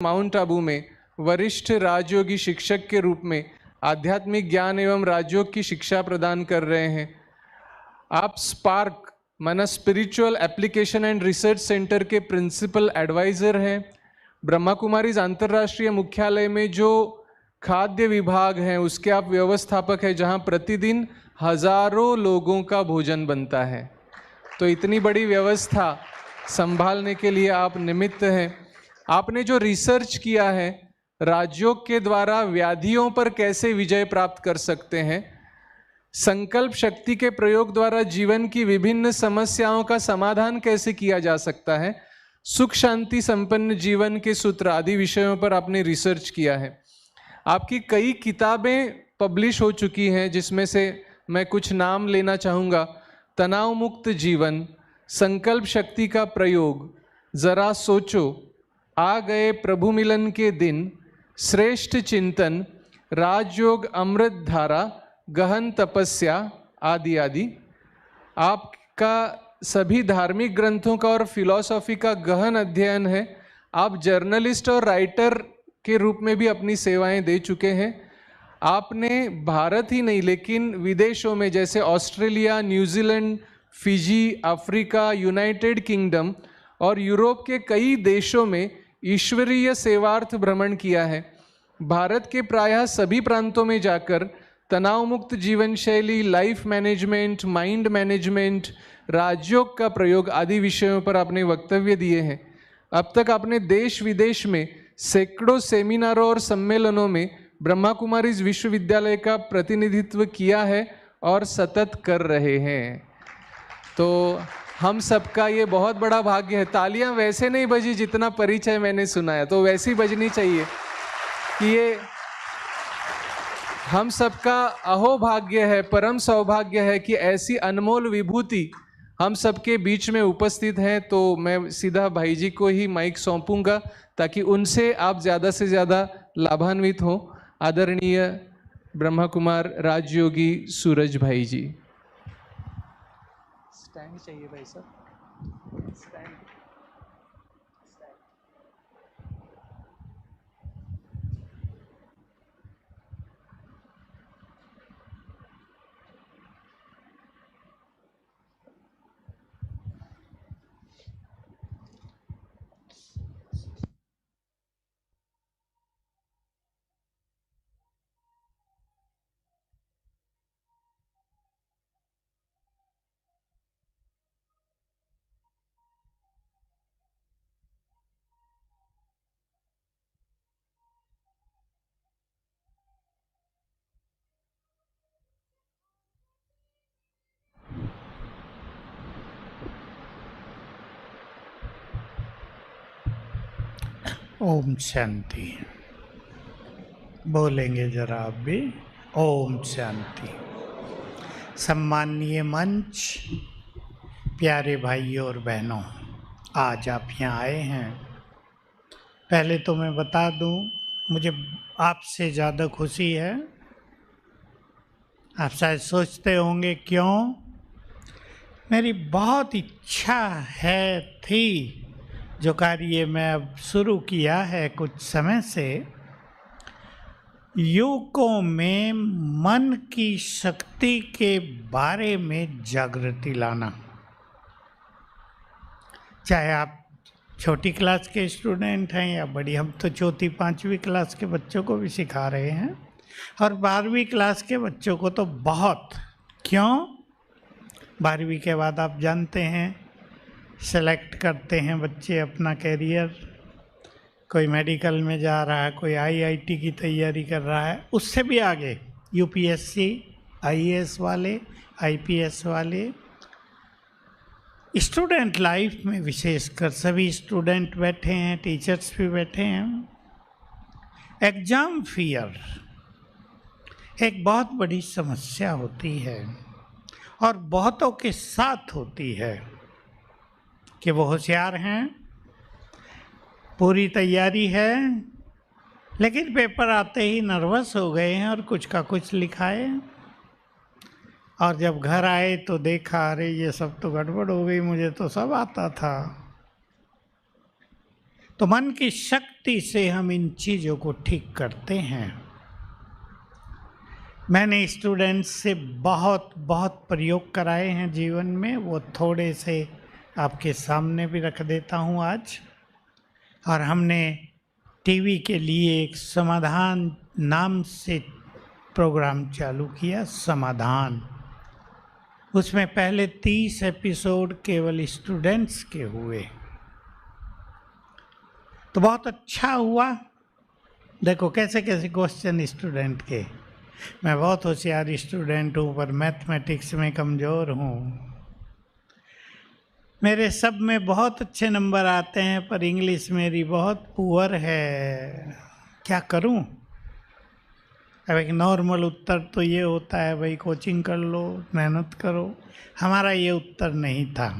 Mount Abu में वरिष्ठ राजयोगी शिक्षक के रूप में आध्यात्मिक ज्ञान एवं राजयोग की शिक्षा प्रदान कर रहे हैं। आप स्पार्क माना spiritual application and research centre के प्रिंसिपल एडवाइज़र हैं। ब्रह्मा कुमारीज अंतर्राष्ट्रीय मुख्यालय में जो खाद्य विभाग है उसके आप व्यवस्थापक हैं, जहां प्रतिदिन हजारों लोगों का भोजन बनता है। तो इतनी बड़ी व्यवस्था संभालने के लिए आप निमित्त हैं। आपने जो रिसर्च किया है राजयोग के द्वारा व्याधियों पर कैसे विजय प्राप्त कर सकते हैं, संकल्प शक्ति के प्रयोग द्वारा जीवन की विभिन्न समस्याओं का समाधान कैसे किया जा सकता है, सुख शांति संपन्न जीवन के सूत्र आदि विषयों पर आपने रिसर्च किया है। आपकी कई किताबें पब्लिश हो चुकी हैं, जिसमें से मैं कुछ नाम लेना चाहूँगा। तनाव मुक्त जीवन, संकल्प शक्ति का प्रयोग, जरा सोचो, आ गए प्रभु मिलन के दिन, श्रेष्ठ चिंतन, राजयोग अमृत धारा, गहन तपस्या आदि आदि। आपका सभी धार्मिक ग्रंथों का और फिलॉसफी का गहन अध्ययन है। आप जर्नलिस्ट और राइटर के रूप में भी अपनी सेवाएं दे चुके हैं। आपने भारत ही नहीं लेकिन विदेशों में जैसे Australia, New Zealand, Fiji, Africa, United kingdom और यूरोप के कई देशों में ईश्वरीय सेवार्थ भ्रमण किया है। भारत के प्रायः सभी प्रांतों में जाकर तनाव मुक्त जीवन शैली, लाइफ मैनेजमेंट, माइंड मैनेजमेंट, राजयोग का प्रयोग आदि विषयों पर आपने वक्तव्य दिए हैं। अब तक आपने देश विदेश में सैकड़ों सेमिनारों और सम्मेलनों में ब्रह्मा कुमारीज विश्वविद्यालय का प्रतिनिधित्व किया है और सतत कर रहे हैं। तो हम सबका ये बहुत बड़ा भाग्य है। तालियां वैसे नहीं बजी जितना परिचय मैंने सुनाया, तो वैसी बजनी चाहिए कि ये हम सबका अहोभाग्य है, परम सौभाग्य है कि ऐसी अनमोल विभूति हम सबके बीच में उपस्थित हैं। तो मैं सीधा भाई जी को ही माइक सौंपूंगा ताकि उनसे आप ज़्यादा से ज़्यादा लाभान्वित हो। आदरणीय ब्रह्मा कुमार राजयोगी सूरज भाई जी। स्टैंड चाहिए भाई साहब, स्टैंड। ओम शांति। बोलेंगे जरा आप भी, ओम शांति। सम्माननीय मंच, प्यारे भाइयों और बहनों, आज आप यहाँ आए हैं। पहले तो मैं बता दूं, मुझे आपसे ज़्यादा खुशी है। आप शायद सोचते होंगे क्यों। मेरी बहुत इच्छा है थी, जो कार्य मैं अब शुरू किया है कुछ समय से, युवकों में मन की शक्ति के बारे में जागृति लाना। चाहे आप छोटी क्लास के स्टूडेंट हैं या बड़ी, हम तो चौथी पांचवी क्लास के बच्चों को भी सिखा रहे हैं और 12वीं क्लास के बच्चों को तो बहुत। क्यों? 12वीं के बाद आप जानते हैं सेलेक्ट करते हैं बच्चे अपना कैरियर। कोई मेडिकल में जा रहा है, कोई आईआईटी की तैयारी कर रहा है, उससे भी आगे यूपीएससी, आईएएस वाले, आईपीएस वाले। स्टूडेंट लाइफ में विशेषकर सभी स्टूडेंट बैठे हैं, टीचर्स भी बैठे हैं। एग्जाम फियर एक बहुत बड़ी समस्या होती है और बहुतों के साथ होती है कि वो होशियार हैं, पूरी तैयारी है, लेकिन पेपर आते ही नर्वस हो गए हैं और कुछ का कुछ लिखाए, और जब घर आए तो देखा अरे ये सब तो गड़बड़ हो गई, मुझे तो सब आता था। तो मन की शक्ति युक्ति से हम इन चीज़ों को ठीक करते हैं। मैंने स्टूडेंट्स से बहुत बहुत प्रयोग कराए हैं जीवन में, वो थोड़े से आपके सामने भी रख देता हूँ आज। और हमने टीवी के लिए एक समाधान नाम से प्रोग्राम चालू किया, समाधान। उसमें पहले 30 एपिसोड केवल स्टूडेंट्स के हुए, तो बहुत अच्छा हुआ। देखो कैसे कैसे क्वेश्चन स्टूडेंट के। मैं बहुत होशियार स्टूडेंट हूँ पर मैथमेटिक्स में कमज़ोर हूँ। मेरे सब में बहुत अच्छे नंबर आते हैं पर इंग्लिश मेरी बहुत पुअर है, क्या करूँ। अब एक नॉर्मल उत्तर तो ये होता है भाई कोचिंग कर लो, मेहनत करो। हमारा ये उत्तर नहीं था।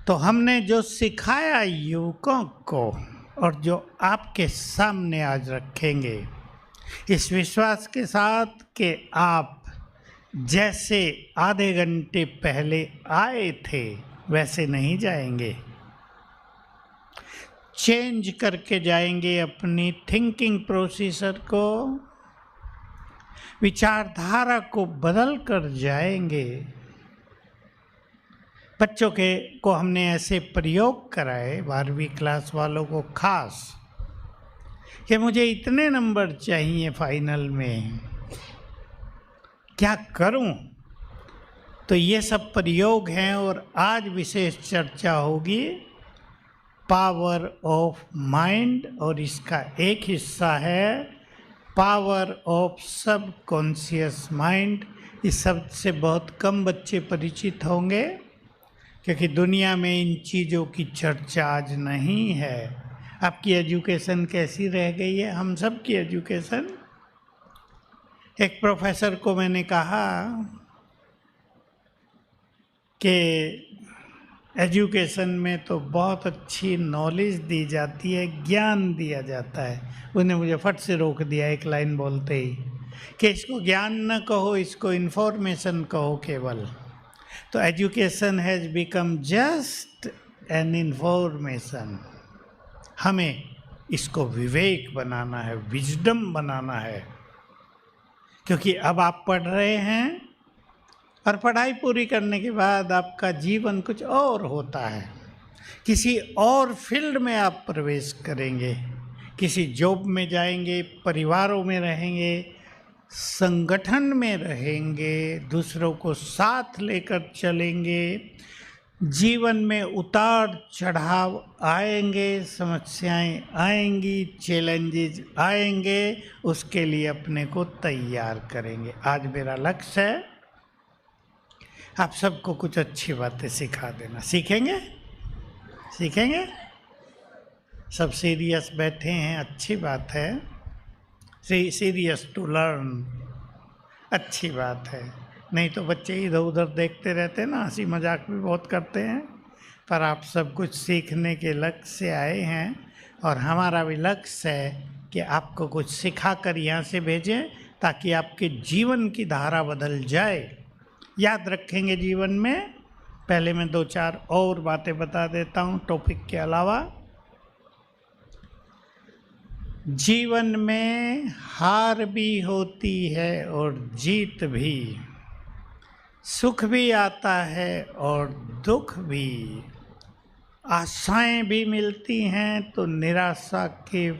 तो हमने जो सिखाया युवकों को और जो आपके सामने आज रखेंगे, इस विश्वास के साथ कि आप जैसे आधे घंटे पहले आए थे वैसे नहीं जाएंगे, चेंज करके जाएंगे अपनी थिंकिंग प्रोसेसर को, विचारधारा को बदल कर जाएंगे। बच्चों को हमने ऐसे प्रयोग कराए, 12वीं क्लास वालों को खास, कि मुझे इतने नंबर चाहिए फाइनल में, क्या करूं। तो ये सब प्रयोग हैं और आज विशेष चर्चा होगी पावर ऑफ माइंड, और इसका एक हिस्सा है पावर ऑफ सब कॉन्शियस माइंड। इस शब्द से बहुत कम बच्चे परिचित होंगे क्योंकि दुनिया में इन चीज़ों की चर्चा आज नहीं है। आपकी एजुकेशन कैसी रह गई है, हम सब की एजुकेशन। एक प्रोफेसर को मैंने कहा कि एजुकेशन में तो बहुत अच्छी नॉलेज दी जाती है, ज्ञान दिया जाता है। उसने मुझे फट से रोक दिया एक लाइन बोलते ही कि इसको ज्ञान न कहो, इसको इन्फॉर्मेशन कहो केवल। तो education has become just an information. हमें इसको विवेक बनाना है, विजडम बनाना है, क्योंकि अब आप पढ़ रहे हैं और पढ़ाई पूरी करने के बाद आपका जीवन कुछ और होता है। किसी और फील्ड में आप प्रवेश करेंगे, किसी जॉब में जाएंगे, परिवारों में रहेंगे, संगठन में रहेंगे, दूसरों को साथ लेकर चलेंगे। जीवन में उतार चढ़ाव आएंगे, समस्याएं आएंगी, चैलेंजेस आएंगे, उसके लिए अपने को तैयार करेंगे। आज मेरा लक्ष्य है आप सबको कुछ अच्छी बातें सिखा देना। सीखेंगे? सीखेंगे? सब सीरियस बैठे हैं, अच्छी बात है। सीरियस टू लर्न, अच्छी बात है। नहीं तो बच्चे इधर उधर देखते रहते हैं ना, हंसी मजाक भी बहुत करते हैं। पर आप सब कुछ सीखने के लक्ष्य से आए हैं और हमारा भी लक्ष्य है कि आपको कुछ सिखा कर यहाँ से भेजें ताकि आपके जीवन की धारा बदल जाए। याद रखेंगे जीवन में। पहले मैं 2-4 और बातें बता देता हूँ टॉपिक के अलावा। जीवन में हार भी होती है और जीत भी, सुख भी आता है और दुख भी, आशाएं भी मिलती हैं तो निराशा के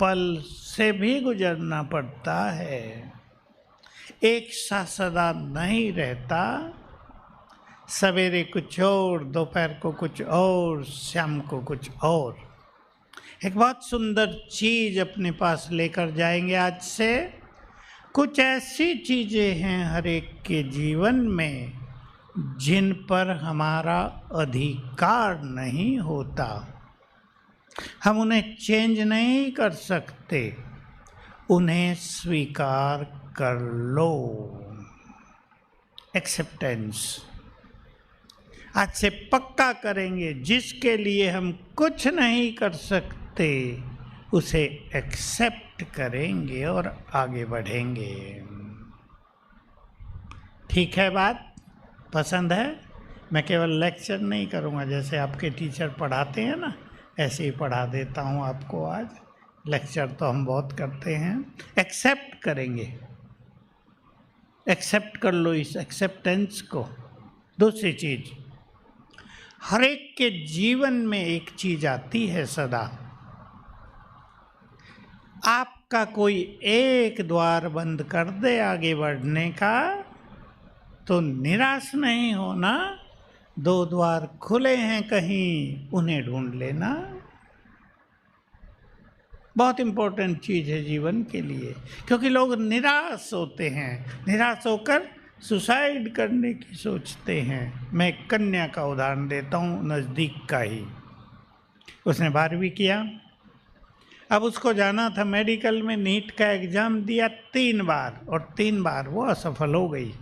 पल से भी गुजरना पड़ता है। एक सा सदा नहीं रहता, सवेरे कुछ और, दोपहर को कुछ और, शाम को कुछ और। एक बहुत सुंदर चीज अपने पास लेकर जाएंगे आज से। कुछ ऐसी चीजें हैं हर एक के जीवन में जिन पर हमारा अधिकार नहीं होता, हम उन्हें चेंज नहीं कर सकते, उन्हें स्वीकार कर लो। एक्सेप्टेंस आज से पक्का करेंगे। जिसके लिए हम कुछ नहीं कर सकते उसे एक्सेप्ट करेंगे और आगे बढ़ेंगे। ठीक है बात? पसंद है? मैं केवल लेक्चर नहीं करूँगा, जैसे आपके टीचर पढ़ाते हैं ना, ऐसे ही पढ़ा देता हूँ आपको आज। लेक्चर तो हम बहुत करते हैं। एक्सेप्ट करेंगे, एक्सेप्ट कर लो इस एक्सेप्टेंस को। दूसरी चीज, हर एक के जीवन में एक चीज आती है सदा, आपका कोई एक द्वार बंद कर दे आगे बढ़ने का तो निराश नहीं होना, 2 द्वार खुले हैं कहीं, उन्हें ढूंढ लेना। बहुत इंपॉर्टेंट चीज है जीवन के लिए, क्योंकि लोग निराश होते हैं, निराश होकर सुसाइड करने की सोचते हैं। मैं एक कन्या का उदाहरण देता हूँ, नज़दीक का ही। उसने 12वीं किया, अब उसको जाना था मेडिकल में, नीट का एग्ज़ाम दिया 3 बार और 3 बार वो असफल हो गई।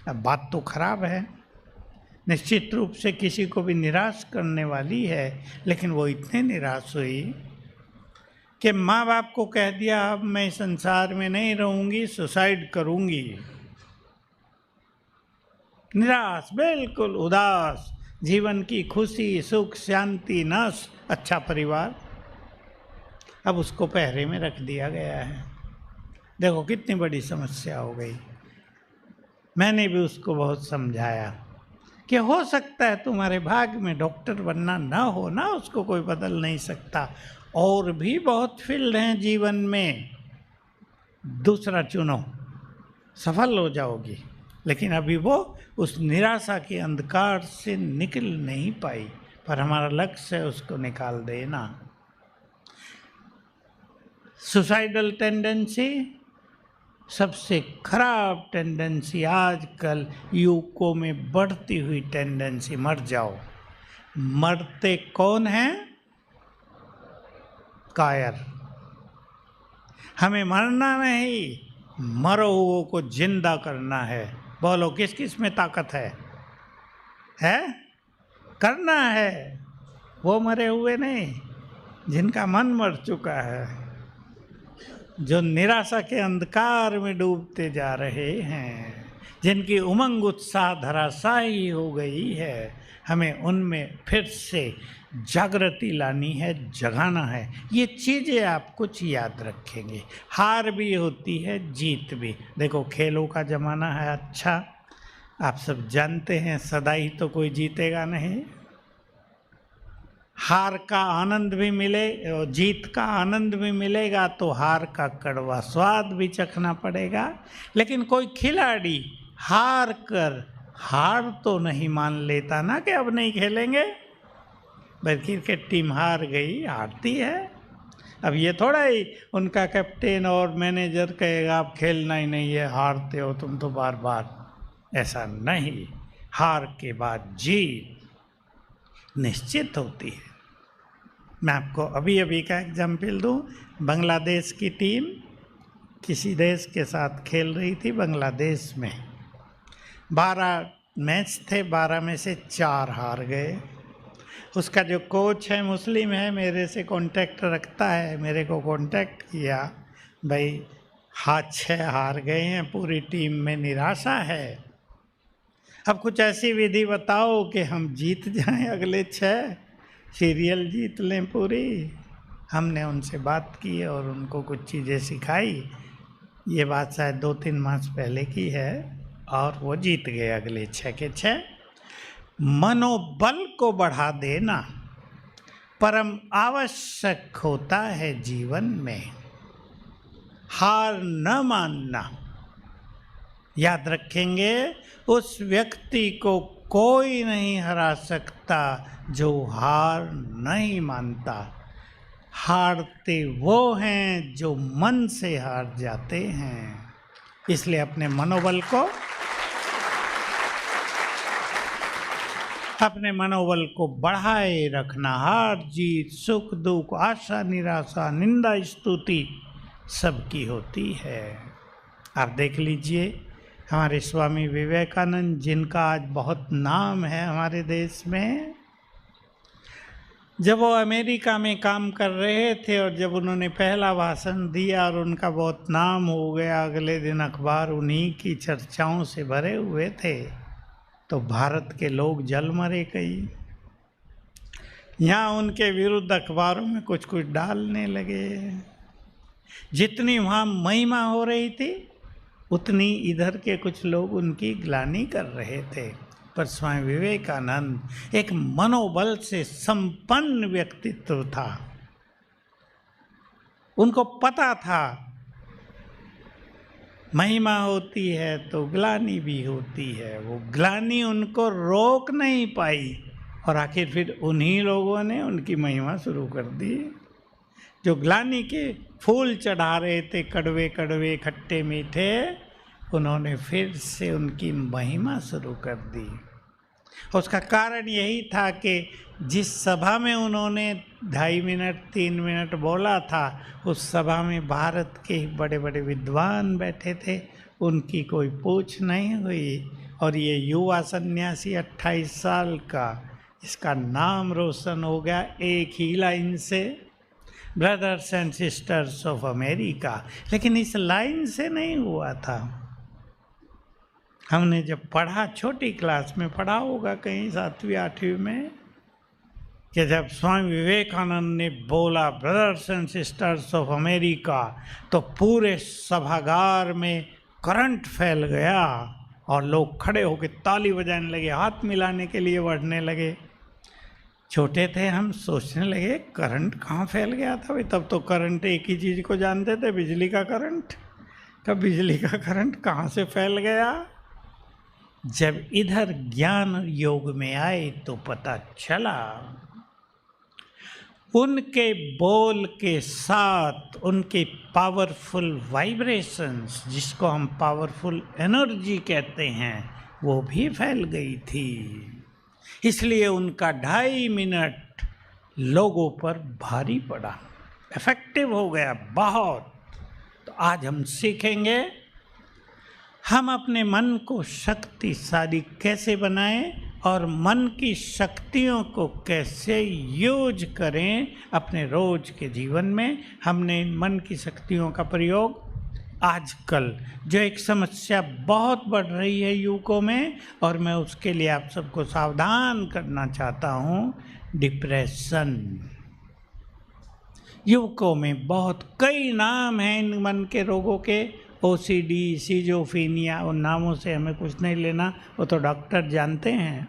अब बात तो खराब है, निश्चित रूप से किसी को भी निराश करने वाली है, लेकिन वो इतने निराश हुई कि माँ बाप को कह दिया अब मैं संसार में नहीं रहूँगी, सुसाइड करूँगी। निराश, बिल्कुल उदास, जीवन की खुशी सुख शांति नस, अच्छा परिवार, अब उसको पहरे में रख दिया गया है। देखो कितनी बड़ी समस्या हो गई। मैंने भी उसको बहुत समझाया कि हो सकता है तुम्हारे भाग्य में डॉक्टर बनना ना हो ना, उसको कोई बदल नहीं सकता, और भी बहुत फील्ड हैं जीवन में, दूसरा चुनो, सफल हो जाओगी। लेकिन अभी वो उस निराशा के अंधकार से निकल नहीं पाई, पर हमारा लक्ष्य है उसको निकाल देना। सुसाइडल टेंडेंसी सबसे खराब टेंडेंसी, आजकल युवकों में बढ़ती हुई टेंडेंसी। मर जाओ, मरते कौन हैं? कायर। हमें मरना नहीं, मरो हुओं को जिंदा करना है। बोलो किस किस में ताकत है? करना है, वो मरे हुए नहीं, जिनका मन मर चुका है, जो निराशा के अंधकार में डूबते जा रहे हैं, जिनकी उमंग उत्साह धराशायी हो गई है, हमें उनमें फिर से जागृति लानी है, जगाना है। ये चीज़ें आप कुछ याद रखेंगे। हार भी होती है, जीत भी। देखो खेलों का ज़माना है, अच्छा आप सब जानते हैं, सदा ही तो कोई जीतेगा नहीं। हार का आनंद भी मिले और जीत का आनंद भी मिलेगा तो हार का कड़वा स्वाद भी चखना पड़ेगा। लेकिन कोई खिलाड़ी हार कर हार तो नहीं मान लेता ना कि अब नहीं खेलेंगे। भाई क्रिकेट टीम हार गई, हारती है, अब ये थोड़ा ही उनका कैप्टन और मैनेजर कहेगा आप खेलना ही नहीं है, हारते हो तुम तो बार बार। ऐसा नहीं, हार के बाद जीत निश्चित होती है। मैं आपको अभी अभी का एग्जाम्पल दूँ। बांग्लादेश की टीम किसी देश के साथ खेल रही थी, बांग्लादेश में 12 मैच थे, 12 में से 4 हार गए। उसका जो कोच है मुस्लिम है, मेरे से कांटेक्ट रखता है, मेरे को कांटेक्ट किया, भाई 6 हार गए हैं, पूरी टीम में निराशा है, अब कुछ ऐसी विधि बताओ कि हम जीत जाएं, अगले 6 सीरियल जीत लें पूरी। हमने उनसे बात की और उनको कुछ चीज़ें सिखाई। ये बात शायद 2-3 मास पहले की है और वो जीत गए अगले 6 के 6। मनोबल को बढ़ा देना परम आवश्यक होता है जीवन में। हार न मानना। याद रखेंगे, उस व्यक्ति को कोई नहीं हरा सकता जो हार नहीं मानता। हारते वो हैं जो मन से हार जाते हैं। इसलिए अपने मनोबल को बढ़ाए रखना। हार जीत, सुख दुख, आशा निराशा, निंदा स्तुति सबकी होती है। आप देख लीजिए हमारे स्वामी विवेकानंद, जिनका आज बहुत नाम है हमारे देश में, जब वो अमेरिका में काम कर रहे थे और जब उन्होंने पहला भाषण दिया और उनका बहुत नाम हो गया, अगले दिन अखबार उन्हीं की चर्चाओं से भरे हुए थे, तो भारत के लोग जल मरे कई। यहाँ उनके विरुद्ध अखबारों में कुछ कुछ डालने लगे। जितनी वहाँ महिमा हो रही थी उतनी इधर के कुछ लोग उनकी ग्लानि कर रहे थे। पर स्वामी विवेकानंद एक मनोबल से संपन्न व्यक्तित्व था। उनको पता था महिमा होती है तो ग्लानि भी होती है। वो ग्लानि उनको रोक नहीं पाई और आखिर फिर उन्हीं लोगों ने उनकी महिमा शुरू कर दी। जो ग्लानि के फूल चढ़ा रहे थे, कड़वे कड़वे खट्टे मीठे, उन्होंने फिर से उनकी महिमा शुरू कर दी। उसका कारण यही था कि जिस सभा में उन्होंने 2.5 मिनट 3 मिनट बोला था, उस सभा में भारत के बड़े बड़े विद्वान बैठे थे, उनकी कोई पूछ नहीं हुई। और ये युवा सन्यासी 28 साल का, इसका नाम रोशन हो गया एक ही लाइन से, brothers and sisters of America. लेकिन इस लाइन से नहीं हुआ था। हमने जब पढ़ा, छोटी क्लास में पढ़ा होगा कहीं 7वीं 8वीं में, कि जब स्वामी विवेकानंद ने बोला brothers and sisters of America, तो पूरे सभागार में करंट फैल गया और लोग खड़े होकर ताली बजाने लगे, हाथ मिलाने के लिए बढ़ने लगे। छोटे थे हम, सोचने लगे करंट कहाँ फैल गया था भाई। तब तो करंट एक ही चीज़ को जानते थे, बिजली का करंट। कब बिजली का करंट कहाँ से फैल गया? जब इधर ज्ञान योग में आए तो पता चला उनके बोल के साथ उनके पावरफुल वाइब्रेशंस, जिसको हम पावरफुल एनर्जी कहते हैं, वो भी फैल गई थी। इसलिए उनका 2.5 मिनट लोगों पर भारी पड़ा, इफेक्टिव हो गया बहुत। तो आज हम सीखेंगे हम अपने मन को शक्तिशाली कैसे बनाएं और मन की शक्तियों को कैसे यूज करें अपने रोज के जीवन में। हमने मन की शक्तियों का प्रयोग आजकल जो एक समस्या बहुत बढ़ रही है युवकों में, और मैं उसके लिए आप सबको सावधान करना चाहता हूँ, डिप्रेशन। युवकों में बहुत कई नाम हैं इन मन के रोगों के, OCD, सिजोफ्रेनिया, उन नामों से हमें कुछ नहीं लेना, वो तो डॉक्टर जानते हैं।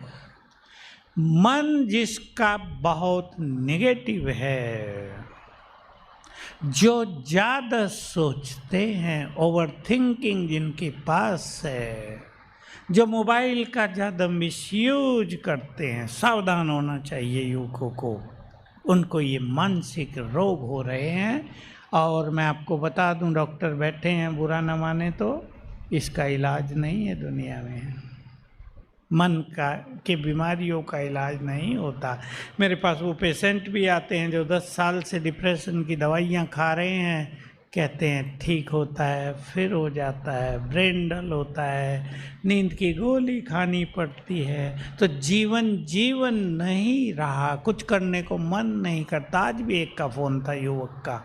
मन जिसका बहुत नेगेटिव है, जो ज़्यादा सोचते हैं, ओवर थिंकिंग जिनके पास है, जो मोबाइल का ज़्यादा मिसयूज करते हैं, सावधान होना चाहिए युवकों को। उनको ये मानसिक रोग हो रहे हैं। और मैं आपको बता दूं, डॉक्टर बैठे हैं, बुरा न माने तो, इसका इलाज नहीं है दुनिया में। मन के बीमारियों का इलाज नहीं होता। मेरे पास वो पेशेंट भी आते हैं जो 10 साल से डिप्रेशन की दवाइयाँ खा रहे हैं, कहते हैं ठीक होता है, फिर हो जाता है, ब्रेन डल होता है, नींद की गोली खानी पड़ती है। तो जीवन नहीं रहा, कुछ करने को मन नहीं करता। आज भी एक का फ़ोन था युवक का।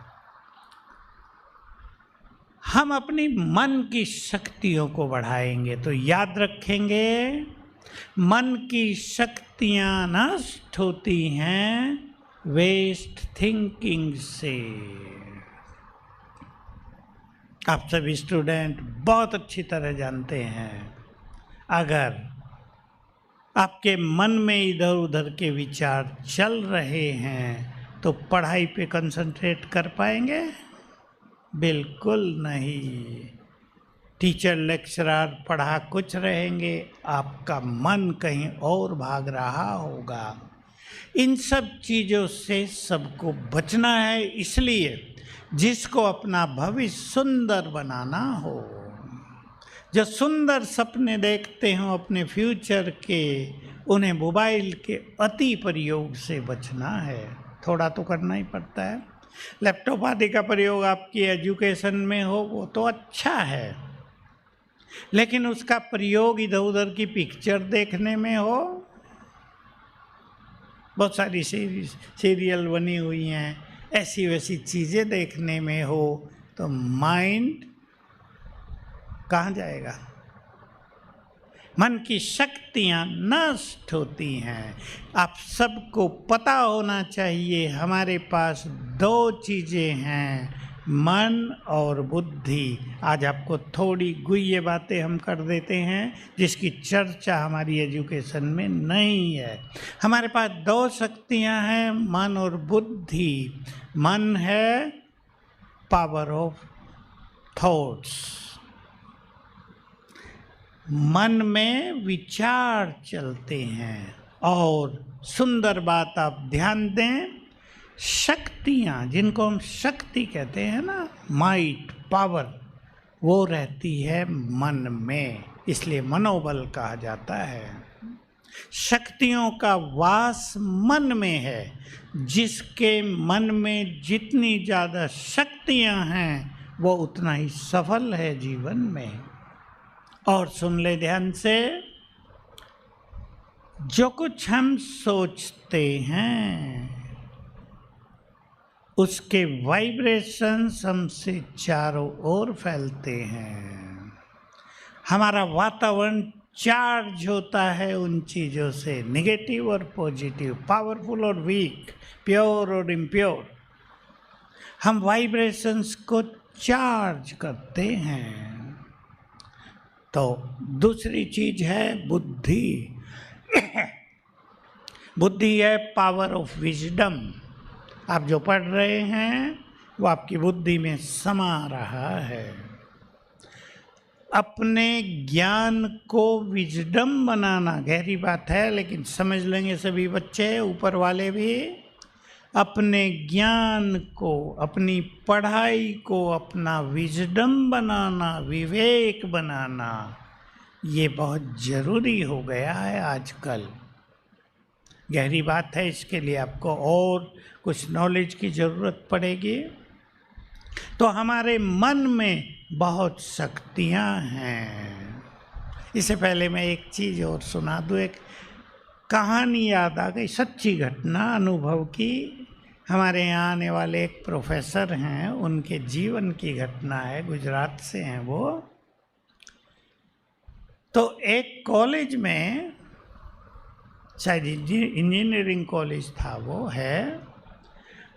हम अपनी मन की शक्तियों को बढ़ाएंगे तो याद रखेंगे, मन की शक्तियां नष्ट होती हैं वेस्ट थिंकिंग से। आप सभी स्टूडेंट बहुत अच्छी तरह जानते हैं, अगर आपके मन में इधर उधर के विचार चल रहे हैं तो पढ़ाई पे कंसंट्रेट कर पाएंगे? बिल्कुल नहीं। टीचर लेक्चरर पढ़ा कुछ रहेंगे, आपका मन कहीं और भाग रहा होगा। इन सब चीज़ों से सबको बचना है। इसलिए जिसको अपना भविष्य सुंदर बनाना हो, जो सुंदर सपने देखते हो अपने फ्यूचर के, उन्हें मोबाइल के अति प्रयोग से बचना है। थोड़ा तो करना ही पड़ता है। लैपटॉप आदि का प्रयोग आपकी एजुकेशन में हो वो तो अच्छा है, लेकिन उसका प्रयोग इधर उधर की पिक्चर देखने में हो, बहुत सारी सीरियल बनी हुई हैं, ऐसी वैसी चीज़ें देखने में हो, तो माइंड कहाँ जाएगा? मन की शक्तियाँ नष्ट होती हैं। आप सबको पता होना चाहिए हमारे पास दो चीज़ें हैं, मन और बुद्धि। आज आपको थोड़ी गुह्य बातें हम कर देते हैं जिसकी चर्चा हमारी एजुकेशन में नहीं है। हमारे पास दो शक्तियां हैं, मन और बुद्धि। मन है पावर ऑफ थॉट्स, मन में विचार चलते हैं। और सुंदर बात आप ध्यान दें, शक्तियाँ जिनको हम शक्ति कहते हैं ना, माइट, पावर, वो रहती है मन में, इसलिए मनोबल कहा जाता है। शक्तियों का वास मन में है। जिसके मन में जितनी ज़्यादा शक्तियाँ हैं वो उतना ही सफल है जीवन में। और सुन ले ध्यान से, जो कुछ हम सोचते हैं उसके वाइब्रेशंस हमसे चारों ओर फैलते हैं। हमारा वातावरण चार्ज होता है उन चीज़ों से, नेगेटिव और पॉजिटिव, पावरफुल और वीक, प्योर और इम्प्योर। हम वाइब्रेशंस को चार्ज करते हैं। तो दूसरी चीज है बुद्धि। बुद्धि है पावर ऑफ विजडम। आप जो पढ़ रहे हैं वो आपकी बुद्धि में समा रहा है। अपने ज्ञान को विजडम बनाना गहरी बात है, लेकिन समझ लेंगे सभी बच्चे, ऊपर वाले भी। अपने ज्ञान को, अपनी पढ़ाई को अपना विजडम बनाना, विवेक बनाना, ये बहुत ज़रूरी हो गया है आजकल। गहरी बात है, इसके लिए आपको और कुछ नॉलेज की ज़रूरत पड़ेगी। तो हमारे मन में बहुत शक्तियाँ हैं। इससे पहले मैं एक चीज़ और सुना दूँ, एक कहानी याद आ गई, सच्ची घटना, अनुभव की। हमारे यहाँ आने वाले एक प्रोफेसर हैं, उनके जीवन की घटना है, गुजरात से हैं वो। तो एक कॉलेज में, शायद इंजीनियरिंग कॉलेज था वो है,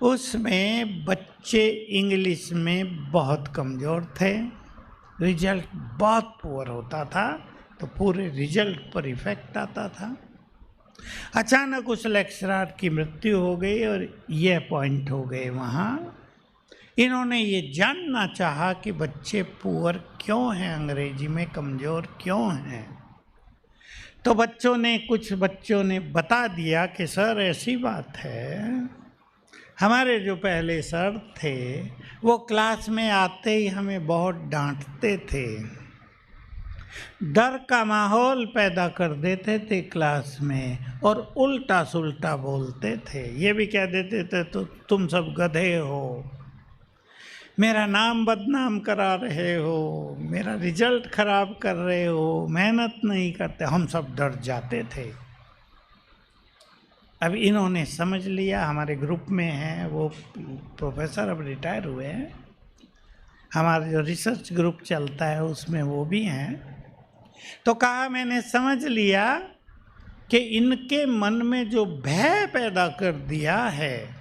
उसमें बच्चे इंग्लिश में बहुत कमज़ोर थे, रिजल्ट बहुत पुअर होता था, तो पूरे रिजल्ट पर इफेक्ट आता था। अचानक उस लेक्चरर की मृत्यु हो गई और ये अपॉइंट हो गए वहाँ। इन्होंने ये जानना चाहा कि बच्चे पुअर क्यों हैं, अंग्रेजी में कमज़ोर क्यों हैं। तो कुछ बच्चों ने बता दिया कि सर ऐसी बात है, हमारे जो पहले सर थे वो क्लास में आते ही हमें बहुत डांटते थे, डर का माहौल पैदा कर देते थे क्लास में, और उल्टा सुल्टा बोलते थे। ये भी कह देते थे तो तुम सब गधे हो, मेरा नाम बदनाम करा रहे हो, मेरा रिजल्ट खराब कर रहे हो, मेहनत नहीं करते। हम सब डर जाते थे। अब इन्होंने समझ लिया, हमारे ग्रुप में हैं वो प्रोफेसर, अब रिटायर हुए हैं, हमारा जो रिसर्च ग्रुप चलता है उसमें वो भी हैं। तो कहा मैंने समझ लिया कि इनके मन में जो भय पैदा कर दिया है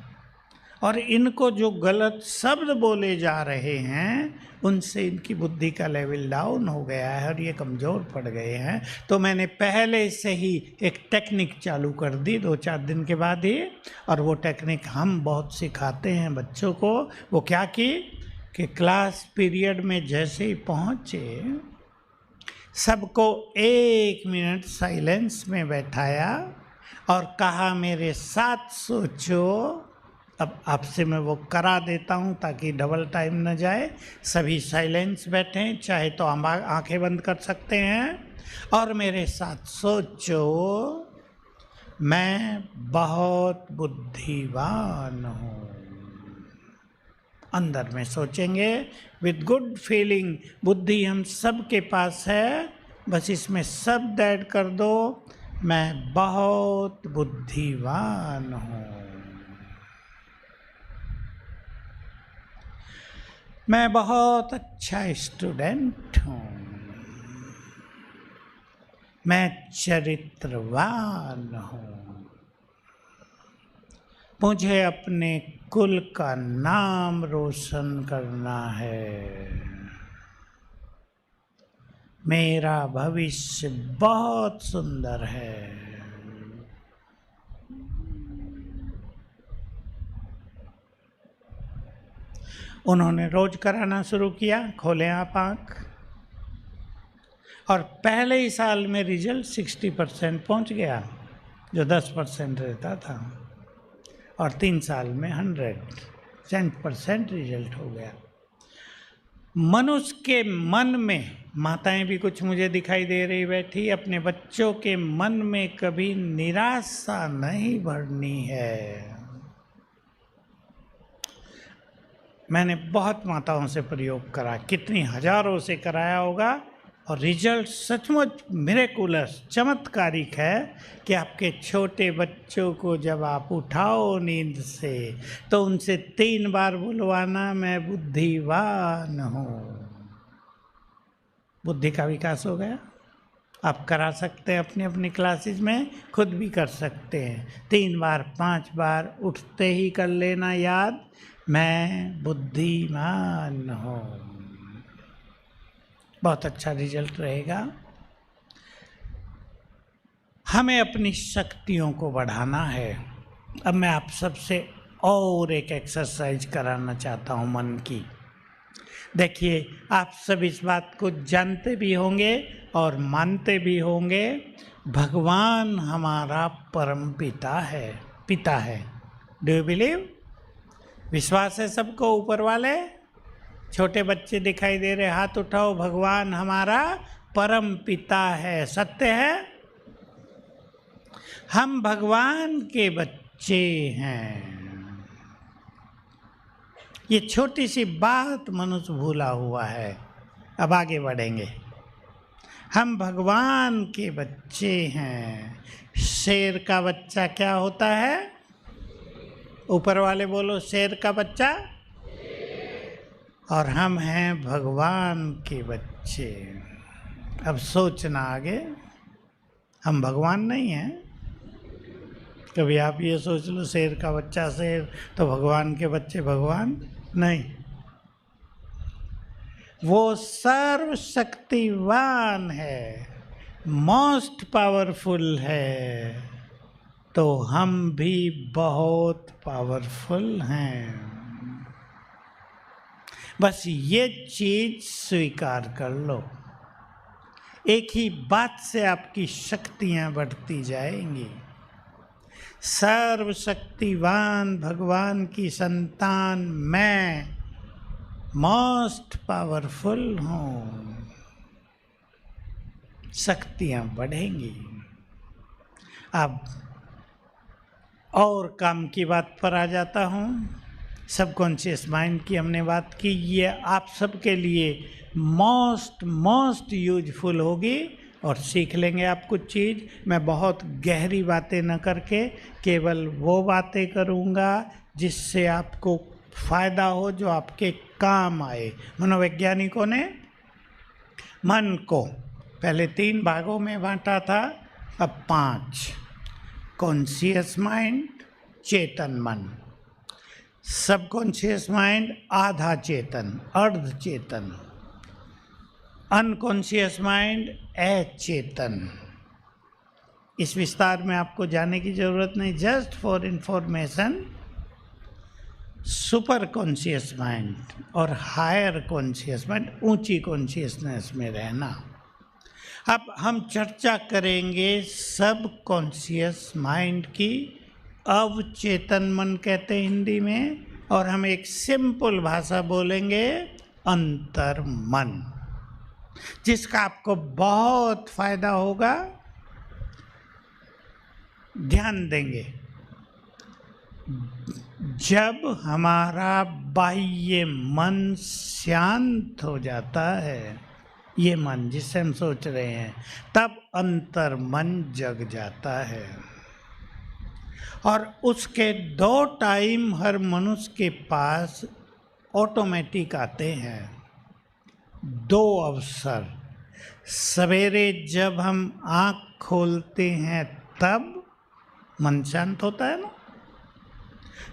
और इनको जो गलत शब्द बोले जा रहे हैं, उनसे इनकी बुद्धि का लेवल डाउन हो गया है और ये कमज़ोर पड़ गए हैं। तो मैंने पहले से ही एक टेक्निक चालू कर दी 2-4 दिन के बाद ही, और वो टेक्निक हम बहुत सिखाते हैं बच्चों को। वो क्या कि क्लास पीरियड में जैसे ही पहुँचे, सबको 1 मिनट साइलेंस में बैठाया और कहा मेरे साथ सोचो। अब आपसे मैं वो करा देता हूँ ताकि डबल टाइम न जाए। सभी साइलेंस बैठें, चाहे तो आंखें बंद कर सकते हैं, और मेरे साथ सोचो, मैं बहुत बुद्धिमान हूँ। अंदर में सोचेंगे विद गुड फीलिंग। बुद्धि हम सब के पास है, बस इसमें शब्द ऐड कर दो, मैं बहुत बुद्धिमान हूँ, मैं बहुत अच्छा स्टूडेंट हूँ, मैं चरित्रवान हूँ, मुझे अपने कुल का नाम रोशन करना है, मेरा भविष्य बहुत सुंदर है। उन्होंने रोज कराना शुरू किया। खोलें आप आँख, और पहले ही साल में रिजल्ट 60% पहुंच गया, जो 10% रहता था, और 3 साल में 100% रिजल्ट हो गया। मनुष्य के मन में, माताएं भी कुछ मुझे दिखाई दे रही बैठी, अपने बच्चों के मन में कभी निराशा नहीं भरनी है। मैंने बहुत माताओं से प्रयोग करा, कितनी हजारों से कराया होगा, और रिजल्ट सचमुच मिरेकुलस, चमत्कारिक है कि आपके छोटे बच्चों को जब आप उठाओ नींद से तो उनसे 3 बार बुलवाना, मैं बुद्धिवान हूँ। बुद्धि का विकास हो गया। आप करा सकते हैं अपनी अपनी क्लासेस में, खुद भी कर सकते हैं। 3 बार 5 बार उठते ही कर लेना याद, मैं बुद्धिमान हूँ। बहुत अच्छा रिजल्ट रहेगा। हमें अपनी शक्तियों को बढ़ाना है। अब मैं आप सबसे और एक एक्सरसाइज कराना चाहता हूँ मन की। देखिए, आप सब इस बात को जानते भी होंगे और मानते भी होंगे, भगवान हमारा परम पिता है। Do you believe? विश्वास है सबको ऊपर वाले? छोटे बच्चे दिखाई दे रहे, हाथ उठाओ। भगवान हमारा परम पिता है, सत्य है? हम भगवान के बच्चे हैं। ये छोटी सी बात मनुष्य भूला हुआ है। अब आगे बढ़ेंगे। हम भगवान के बच्चे हैं। शेर का बच्चा क्या होता है? ऊपर वाले बोलो, शेर का बच्चा। और हम हैं भगवान के बच्चे। अब सोचना आगे, हम भगवान नहीं हैं। कभी आप ये सोच लो, शेर का बच्चा शेर, तो भगवान के बच्चे भगवान नहीं। वो सर्वशक्तिवान है, मोस्ट पावरफुल है, तो हम भी बहुत पावरफुल हैं। बस ये चीज स्वीकार कर लो। एक ही बात से आपकी शक्तियां बढ़ती जाएंगी। सर्वशक्तिवान भगवान की संतान मैं मोस्ट पावरफुल हूँ। शक्तियां बढ़ेंगी। अब और काम की बात पर आ जाता हूँ। सबकॉन्शियस माइंड की हमने बात की, ये आप सबके लिए मोस्ट यूजफुल होगी, और सीख लेंगे आप कुछ चीज़। मैं बहुत गहरी बातें न करके केवल वो बातें करूँगा जिससे आपको फायदा हो, जो आपके काम आए। मनोवैज्ञानिकों ने मन को पहले 3 भागों में बांटा था, अब 5। कॉन्शियस माइंड, चेतन मन। सबकॉन्शियस माइंड आधा चेतन, अर्ध चेतन। अनकॉन्शियस माइंड अचेतन। इस विस्तार में आपको जाने की जरूरत नहीं, just for information. Super conscious mind और हायर कॉन्शियस माइंड, ऊंची कॉन्शियसनेस में रहना। अब हम चर्चा करेंगे सब कॉन्शियस माइंड की। अवचेतन मन कहते हैं हिंदी में, और हम एक सिंपल भाषा बोलेंगे, अंतर मन, जिसका आपको बहुत फायदा होगा। ध्यान देंगे, जब हमारा बाह्य मन शांत हो जाता है, ये मन जिससे हम सोच रहे हैं, तब अंतर मन जग जाता है। और उसके 2 टाइम हर मनुष्य के पास ऑटोमेटिक आते हैं। 2 अवसर, सवेरे जब हम आँख खोलते हैं तब मन शांत होता है ना,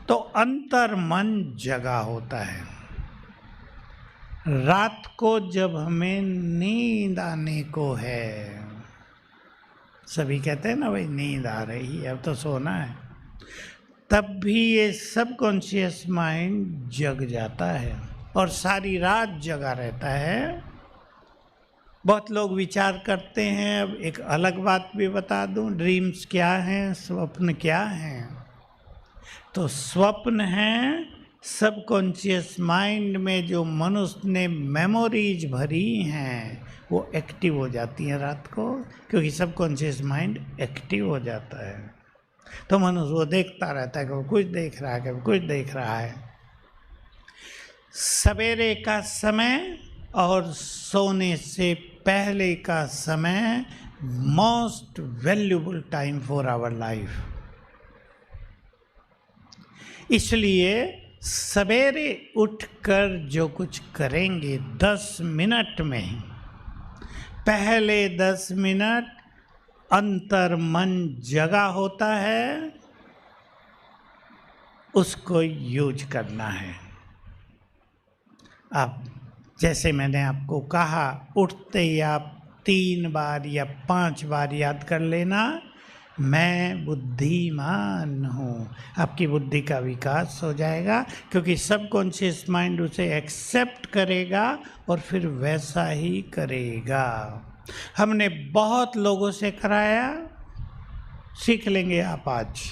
तो अंतर मन जगा होता है। रात को जब हमें नींद आने को है, सभी कहते हैं ना भाई नींद आ रही है अब तो सोना है, तब भी ये सबकॉन्शियस माइंड जग जाता है और सारी रात जगा रहता है। बहुत लोग विचार करते हैं। अब एक अलग बात भी बता दूं, ड्रीम्स क्या हैं, स्वप्न क्या हैं। तो स्वप्न है सबकॉन्शियस माइंड में जो मनुष्य ने मेमोरीज भरी हैं वो एक्टिव हो जाती हैं रात को, क्योंकि सबकॉन्शियस माइंड एक्टिव हो जाता है। तो मनुष्य वो देखता रहता है, कभी कुछ देख रहा है, कभी कुछ देख रहा है। सवेरे का समय और सोने से पहले का समय most valuable time for our life. इसलिए सवेरे उठकर जो कुछ करेंगे 10 मिनट में, पहले 10 मिनट अंतर मन जगा होता है, उसको यूज करना है। अब जैसे मैंने आपको कहा, उठते ही आप 3 बार या 5 बार याद कर लेना, मैं बुद्धिमान हूँ। आपकी बुद्धि का विकास हो जाएगा, क्योंकि सबकॉन्शियस माइंड उसे एक्सेप्ट करेगा और फिर वैसा ही करेगा। हमने बहुत लोगों से कराया, सीख लेंगे आप आज।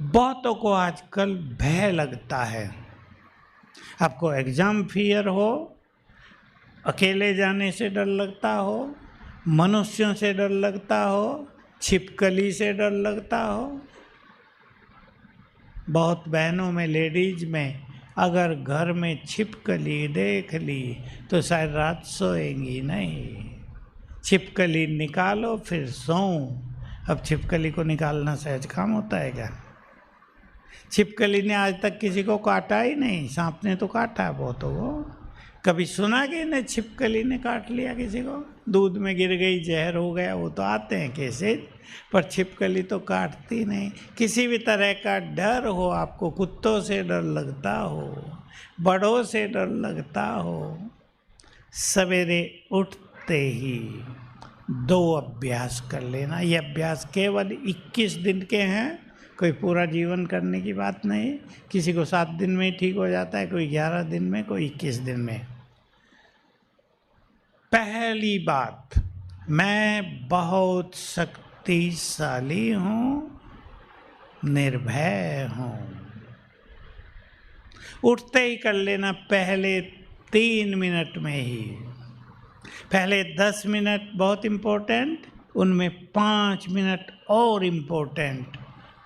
बहुतों को आजकल भय लगता है। आपको एग्जाम फियर हो, अकेले जाने से डर लगता हो, मनुष्यों से डर लगता हो, छिपकली से डर लगता हो। बहुत बहनों में, लेडीज में, अगर घर में छिपकली देख ली तो शायद रात सोएंगी नहीं। छिपकली निकालो फिर सोऊं। अब छिपकली को निकालना सहज काम होता है क्या? छिपकली ने आज तक किसी को काटा ही नहीं, सांप ने तो काटा है बहुतों को। कभी सुना कि नहीं छिपकली ने काट लिया किसी को? दूध में गिर गई, जहर हो गया, वो तो आते हैं केसेस, पर छिपकली तो काटती नहीं। किसी भी तरह का डर हो, आपको कुत्तों से डर लगता हो, बड़ों से डर लगता हो, सवेरे उठते ही 2 अभ्यास कर लेना। ये अभ्यास केवल 21 दिन के हैं, कोई पूरा जीवन करने की बात नहीं। किसी को 7 दिन में ठीक हो जाता है, कोई 11 दिन में, कोई 21 दिन में। पहली बात, मैं बहुत शक्तिशाली हूँ, निर्भय हूँ। उठते ही कर लेना, पहले 3 मिनट में ही। पहले 10 मिनट बहुत इम्पोर्टेंट, उनमें 5 मिनट और इम्पोर्टेंट,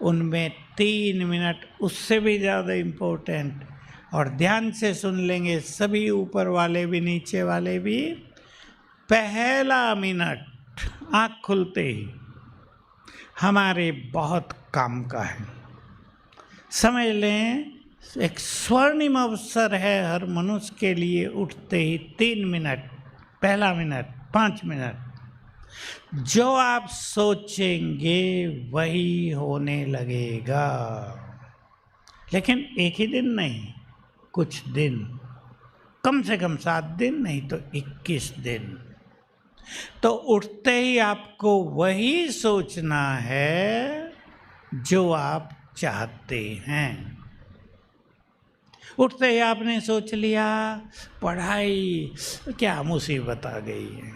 उनमें 3 मिनट उससे भी ज़्यादा इम्पोर्टेंट। और ध्यान से सुन लेंगे सभी, ऊपर वाले भी नीचे वाले भी। पहला मिनट आँख खुलते ही हमारे बहुत काम का है। समझ लें एक स्वर्णिम अवसर है हर मनुष्य के लिए। उठते ही 3 मिनट, पहला मिनट, 5 मिनट, जो आप सोचेंगे वही होने लगेगा। लेकिन एक ही दिन नहीं, कुछ दिन, कम से कम 7 दिन, नहीं तो 21 दिन। तो उठते ही आपको वही सोचना है जो आप चाहते हैं। उठते ही आपने सोच लिया पढ़ाई, क्या मुसीबत आ गई है।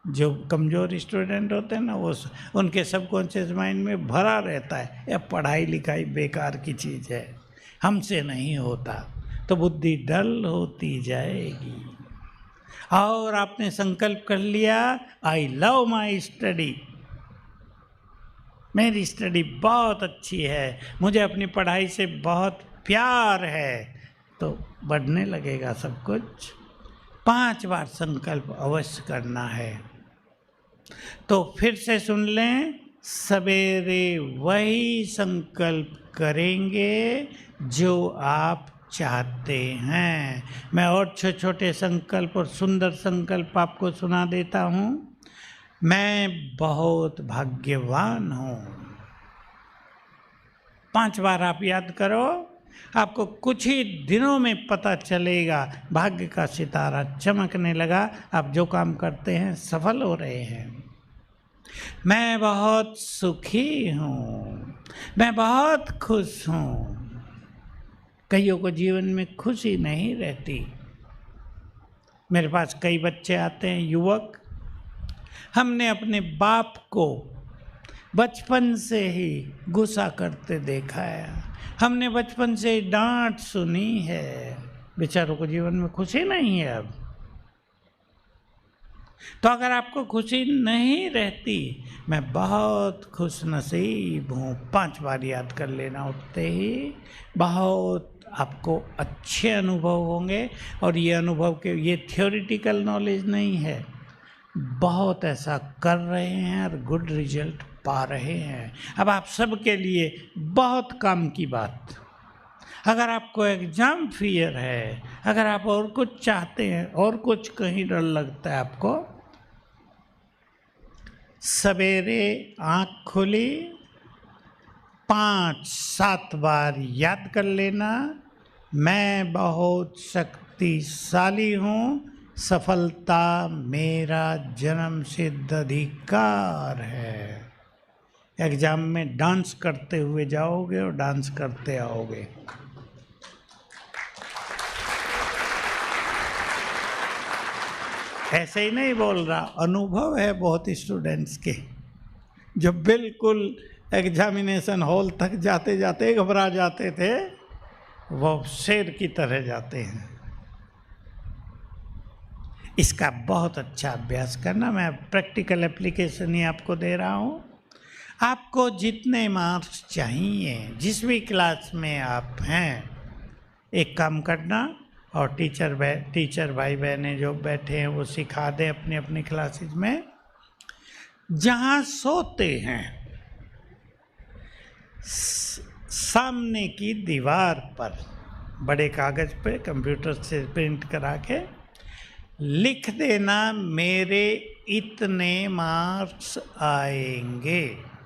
जो कमज़ोर स्टूडेंट होते हैं ना, वो उनके सबकॉन्शियस माइंड में भरा रहता है, यह पढ़ाई लिखाई बेकार की चीज़ है, हमसे नहीं होता। तो बुद्धि डल होती जाएगी। और आपने संकल्प कर लिया, आई लव माई स्टडी, मेरी स्टडी बहुत अच्छी है, मुझे अपनी पढ़ाई से बहुत प्यार है, तो बढ़ने लगेगा सब कुछ। 5 बार संकल्प अवश्य करना है। तो फिर से सुन लें, सवेरे वही संकल्प करेंगे जो आप चाहते हैं। मैं और छोटे छोटे संकल्प और सुंदर संकल्प आपको सुना देता हूँ। मैं बहुत भाग्यवान हूँ। 5 बार आप याद करो, आपको कुछ ही दिनों में पता चलेगा, भाग्य का सितारा चमकने लगा, आप जो काम करते हैं सफल हो रहे हैं। मैं बहुत सुखी हूँ, मैं बहुत खुश हूँ। कईयों को जीवन में खुशी नहीं रहती। मेरे पास कई बच्चे आते हैं, युवक। हमने अपने बाप को बचपन से ही गुस्सा करते देखा है, हमने बचपन से ही डांट सुनी है, बेचारों को जीवन में खुशी नहीं है। अब तो अगर आपको खुशी नहीं रहती, मैं बहुत खुश नसीब हूँ, 5 बार याद कर लेना उठते ही। बहुत आपको अच्छे अनुभव होंगे, और ये अनुभव के ये थ्योरेटिकल नॉलेज नहीं है, बहुत ऐसा कर रहे हैं और गुड रिजल्ट पा रहे हैं। अब आप सबके लिए बहुत काम की बात, अगर आपको एग्जाम फियर है, अगर आप और कुछ चाहते हैं, और कुछ कहीं डर लगता है आपको, सवेरे आँख खुली 5-7 बार याद कर लेना, मैं बहुत शक्तिशाली हूँ, सफलता मेरा जन्मसिद्ध अधिकार है। एग्जाम में डांस करते हुए जाओगे और डांस करते आओगे। ऐसे ही नहीं बोल रहा, अनुभव है बहुत स्टूडेंट्स के, जो बिल्कुल एग्जामिनेशन हॉल तक जाते जाते घबरा जाते थे, वो शेर की तरह जाते हैं। इसका बहुत अच्छा अभ्यास करना। मैं प्रैक्टिकल एप्लीकेशन ही आपको दे रहा हूँ। आपको जितने मार्क्स चाहिए, जिस भी क्लास में आप हैं, एक काम करना, और टीचर भाई बहनें जो बैठे हैं वो सिखा दें अपनी अपनी क्लासेज में। जहाँ सोते हैं, सामने की दीवार पर बड़े कागज पे कंप्यूटर से प्रिंट करा के लिख देना, मेरे इतने मार्क्स आएंगे,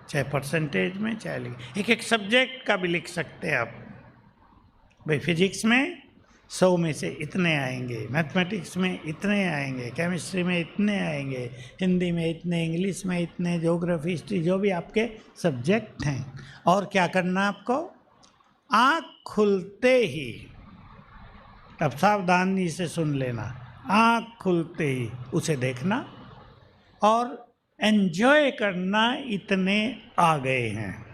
चाहे परसेंटेज में, चाहे एक एक सब्जेक्ट का भी लिख सकते हैं आप। भाई फिजिक्स में 100 में से इतने आएंगे, मैथमेटिक्स में इतने आएंगे, केमिस्ट्री में इतने आएंगे, हिंदी में इतने, इंग्लिश में इतने, ज्योग्राफी, हिस्ट्री, जो भी आपके सब्जेक्ट हैं। और क्या करना आपको, आँख खुलते ही, अब सावधानी से सुन लेना, आँख खुलते ही उसे देखना और एंजॉय करना, इतने आ गए हैं।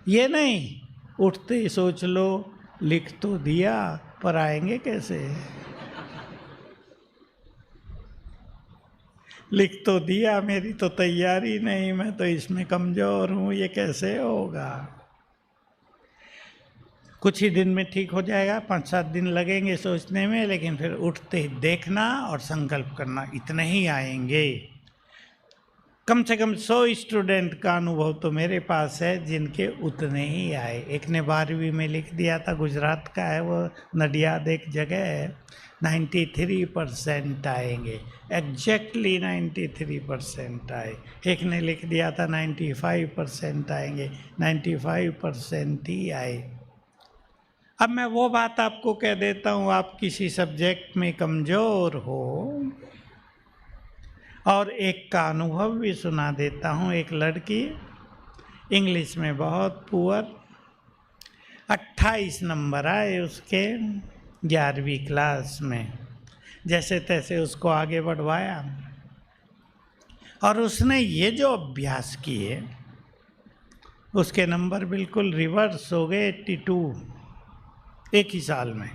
ये नहीं उठते ही सोच लो लिख तो दिया पर आएंगे कैसे, लिख तो दिया, मेरी तो तैयारी नहीं, मैं तो इसमें कमजोर हूँ, ये कैसे होगा। कुछ ही दिन में ठीक हो जाएगा, 5-7 दिन लगेंगे सोचने में, लेकिन फिर उठते ही देखना और संकल्प करना, इतने ही आएंगे। कम से कम 100 स्टूडेंट का अनुभव तो मेरे पास है जिनके उतने ही आए। एक ने 12वीं में लिख दिया था, गुजरात का है वो, नडियाद एक जगह है, 93% आएंगे, एग्जैक्टली 93% आए। एक ने लिख दिया था 95% आएंगे, 95% ही आए। अब मैं वो बात आपको कह देता हूँ, आप किसी सब्जेक्ट में कमज़ोर हो, और एक का अनुभव भी सुना देता हूँ। एक लड़की इंग्लिश में बहुत पुअर, 28 नंबर आए उसके 11वीं क्लास में। जैसे तैसे उसको आगे बढ़वाया, और उसने ये जो अभ्यास किए, उसके नंबर बिल्कुल रिवर्स हो गए, 82 एक ही साल में।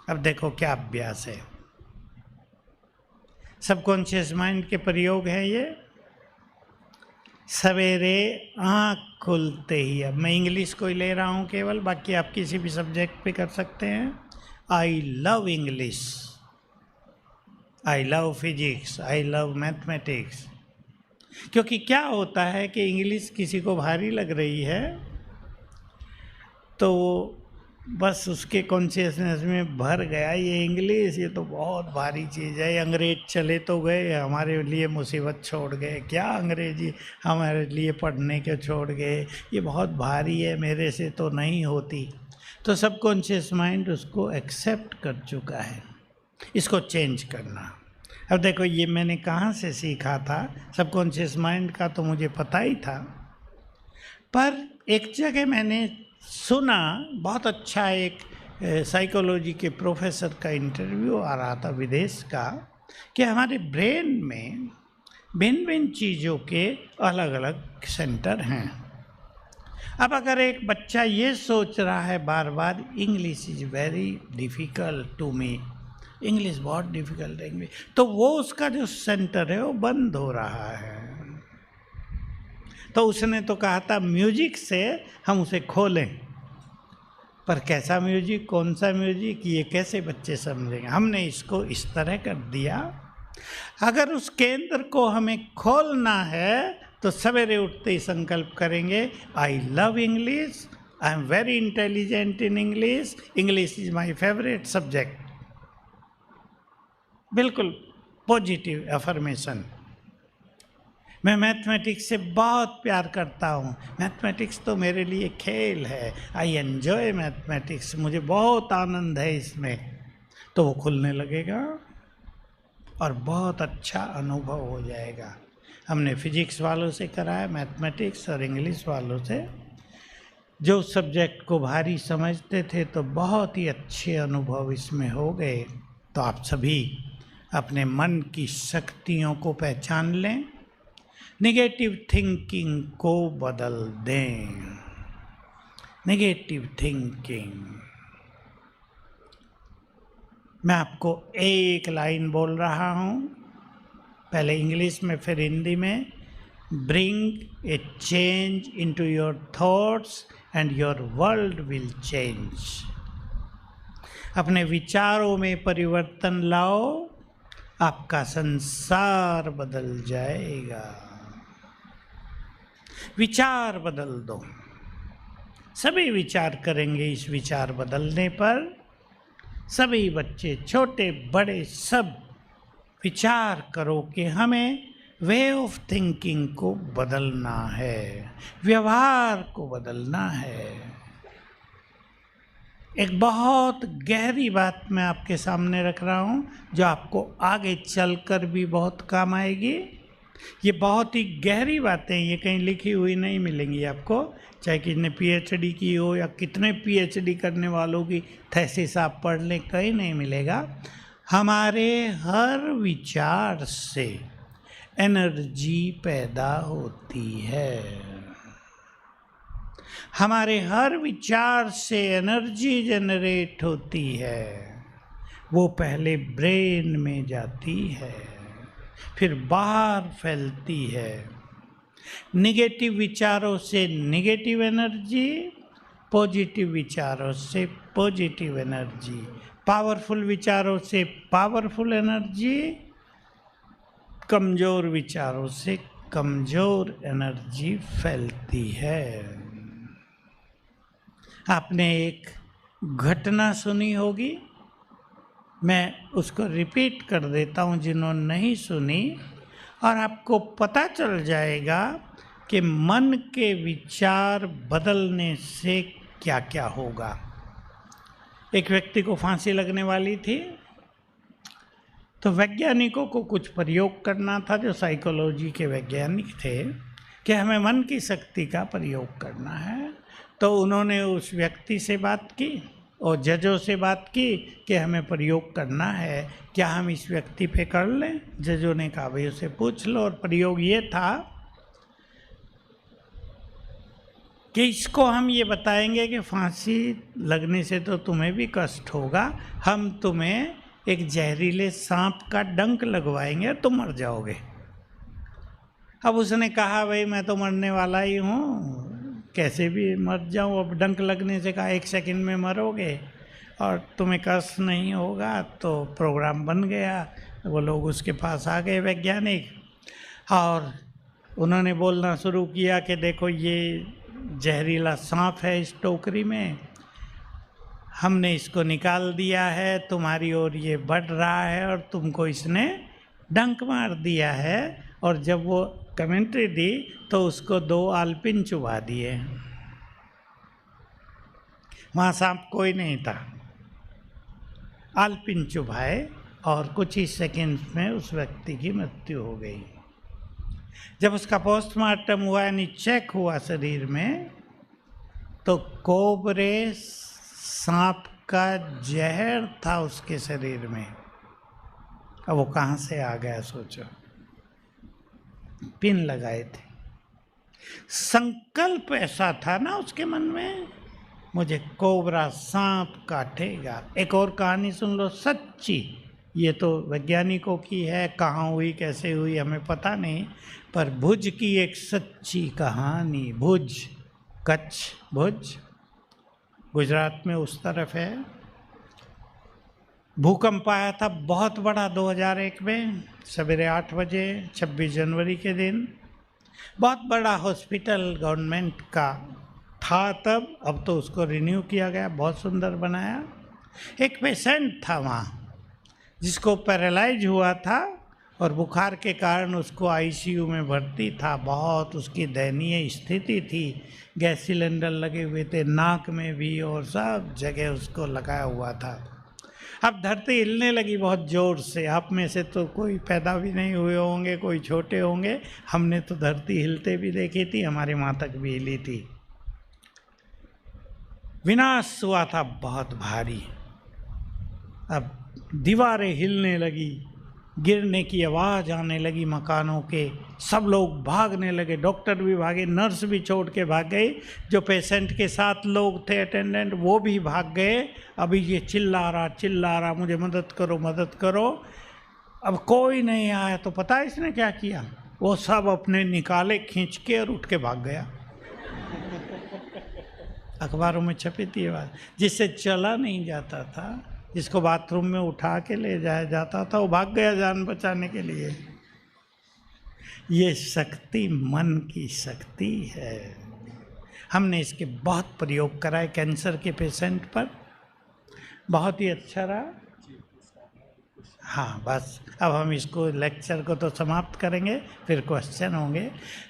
अब देखो क्या अभ्यास है, सबकॉन्शियस माइंड के प्रयोग है ये। सवेरे आँख खुलते ही, अब मैं इंग्लिश को ही ले रहा हूँ केवल, बाकी आप किसी भी सब्जेक्ट पे कर सकते हैं। I love English, I love physics, I love mathematics. क्योंकि क्या होता है कि इंग्लिश किसी को भारी लग रही है तो बस उसके कॉन्शियसनेस में भर गया ये इंग्लिश, ये तो बहुत भारी चीज़ है, अंग्रेज चले तो गए हमारे लिए मुसीबत छोड़ गए, क्या अंग्रेजी हमारे लिए पढ़ने के छोड़ गए, ये बहुत भारी है, मेरे से तो नहीं होती। तो सबकॉन्शियस माइंड उसको एक्सेप्ट कर चुका है, इसको चेंज करना। अब देखो ये मैंने कहाँ से सीखा था, सबकॉन्शियस माइंड का तो मुझे पता ही था, पर एक जगह मैंने सुना, बहुत अच्छा एक साइकोलॉजी के प्रोफेसर का इंटरव्यू आ रहा था विदेश का, कि हमारे ब्रेन में भिन्न भिन्न चीज़ों के अलग अलग सेंटर हैं। अब अगर एक बच्चा ये सोच रहा है बार बार English is very difficult to me, English बहुत डिफ़िकल्ट है, तो वो उसका जो सेंटर है वो बंद हो रहा है। तो उसने तो कहा था म्यूजिक से हम उसे खोलें, पर कैसा म्यूजिक, कौन सा म्यूजिक, ये कैसे बच्चे समझेंगे। हमने इसको इस तरह कर दिया, अगर उस केंद्र को हमें खोलना है तो सवेरे उठते ही संकल्प करेंगे, I love English, I am very intelligent in English, English is my favourite subject. बिल्कुल पॉजिटिव अफर्मेशन। मैं मैथमेटिक्स से बहुत प्यार करता हूँ, मैथमेटिक्स तो मेरे लिए खेल है, आई एन्जॉय मैथमेटिक्स, मुझे बहुत आनंद है इसमें, तो वो खुलने लगेगा और बहुत अच्छा अनुभव हो जाएगा। हमने फिजिक्स वालों से कराया, मैथमेटिक्स और इंग्लिश वालों से, जो सब्जेक्ट को भारी समझते थे, तो बहुत ही अच्छे अनुभव इसमें हो गए। तो आप सभी अपने मन की शक्तियों को पहचान लें, नेगेटिव थिंकिंग को बदल दें। नेगेटिव थिंकिंग, मैं आपको एक लाइन बोल रहा हूँ, पहले इंग्लिश में फिर हिंदी में। Bring a change into your thoughts and your world will change. अपने विचारों में परिवर्तन लाओ, आपका संसार बदल जाएगा। विचार बदल दो, सभी विचार करेंगे। इस विचार बदलने पर सभी बच्चे, छोटे बड़े, सब विचार करो कि हमें वे ऑफ थिंकिंग को बदलना है, व्यवहार को बदलना है। एक बहुत गहरी बात मैं आपके सामने रख रहा हूँ, जो आपको आगे चलकर भी बहुत काम आएगी। ये बहुत ही गहरी बातें, ये कहीं लिखी हुई नहीं मिलेंगी आपको, चाहे कितने पीएचडी की हो या कितने पीएचडी करने वालों की थीसिस आप पढ़ लें, कहीं नहीं मिलेगा। हमारे हर विचार से एनर्जी पैदा होती है, हमारे हर विचार से एनर्जी जनरेट होती है। वो पहले ब्रेन में जाती है, फिर बाहर फैलती है। निगेटिव विचारों से निगेटिव एनर्जी, पॉजिटिव विचारों से पॉजिटिव एनर्जी, पावरफुल विचारों से पावरफुल एनर्जी, कमज़ोर विचारों से कमज़ोर एनर्जी फैलती है। आपने एक घटना सुनी होगी, मैं उसको रिपीट कर देता हूँ जिन्होंने नहीं सुनी, और आपको पता चल जाएगा कि मन के विचार बदलने से क्या क्या होगा। एक व्यक्ति को फांसी लगने वाली थी, तो वैज्ञानिकों को कुछ प्रयोग करना था, जो साइकोलॉजी के वैज्ञानिक थे, कि हमें मन की शक्ति का प्रयोग करना है। तो उन्होंने उस व्यक्ति से बात की और जजों से बात की कि हमें प्रयोग करना है, क्या हम इस व्यक्ति पे कर लें। जजों ने कहा भाई उसे पूछ लो, और प्रयोग ये था कि इसको हम ये बताएंगे कि फांसी लगने से तो तुम्हें भी कष्ट होगा, हम तुम्हें एक जहरीले सांप का डंक लगवाएंगे और तुम मर जाओगे। अब उसने कहा भाई मैं तो मरने वाला ही हूँ, कैसे भी मर जाऊँ। अब डंक लगने से कहा 1 सेकंड में मरोगे और तुम्हें कष्ट नहीं होगा। तो प्रोग्राम बन गया, वो लोग उसके पास आ गए वैज्ञानिक, और उन्होंने बोलना शुरू किया कि देखो ये जहरीला सांप है इस टोकरी में, हमने इसको निकाल दिया है, तुम्हारी ओर ये बढ़ रहा है और तुमको इसने डंक मार दिया है। और जब वो कमेंट्री दी तो उसको 2 आलपिन चुबा दिए। वहाँ सांप कोई नहीं था, आलपिन चुभाए और कुछ ही सेकंड्स में उस व्यक्ति की मृत्यु हो गई। जब उसका पोस्टमार्टम हुआ यानी चेक हुआ शरीर में, तो कोबरे सांप का जहर था उसके शरीर में। अब वो कहाँ से आ गया सोचो, पिन लगाए थे। संकल्प ऐसा था ना उसके मन में, मुझे कोबरा सांप काटेगा। एक और कहानी सुन लो, सच्ची, ये तो वैज्ञानिकों की है, कहाँ हुई कैसे हुई हमें पता नहीं, पर भुज की एक सच्ची कहानी। भुज, कच्छ, भुज गुजरात में उस तरफ है। भूकंप आया था बहुत बड़ा 2001 में, सवेरे 8 बजे 26 जनवरी के दिन। बहुत बड़ा हॉस्पिटल गवर्नमेंट का था तब, अब तो उसको रिन्यू किया गया, बहुत सुंदर बनाया। एक पेशेंट था वहाँ जिसको पैरालाइज हुआ था और बुखार के कारण उसको आईसीयू में भर्ती था। बहुत उसकी दयनीय स्थिति थी, गैस सिलेंडर लगे हुए थे नाक में भी और सब जगह उसको लगाया हुआ था। अब धरती हिलने लगी बहुत ज़ोर से। आप में से तो कोई पैदा भी नहीं हुए होंगे, कोई छोटे होंगे, हमने तो धरती हिलते भी देखी थी, हमारे माँ तक भी हिली थी। विनाश हुआ था बहुत भारी। अब दीवारें हिलने लगी, गिरने की आवाज़ आने लगी मकानों के, सब लोग भागने लगे, डॉक्टर भी भागे, नर्स भी छोड़ के भाग गए, जो पेशेंट के साथ लोग थे अटेंडेंट वो भी भाग गए। अभी ये चिल्ला रहा मुझे मदद करो मदद करो। अब कोई नहीं आया तो पता है इसने क्या किया, वो सब अपने निकाले खींच के और उठ के भाग गया। अखबारों में छपी थी ये बात। जिससे चला नहीं जाता था, जिसको बाथरूम में उठा के ले जाया जाता था, वो भाग गया जान बचाने के लिए। ये शक्ति मन की शक्ति है। हमने इसके बहुत प्रयोग कराए कैंसर के पेशेंट पर, बहुत ही अच्छा रहा। हाँ बस अब हम इसको लेक्चर को तो समाप्त करेंगे, फिर क्वेश्चन होंगे।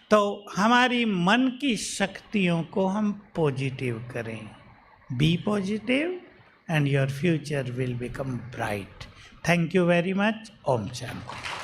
तो हमारी मन की शक्तियों को हम पॉजिटिव करें। Be positive and your future will become bright. Thank you very much. Om Shanti.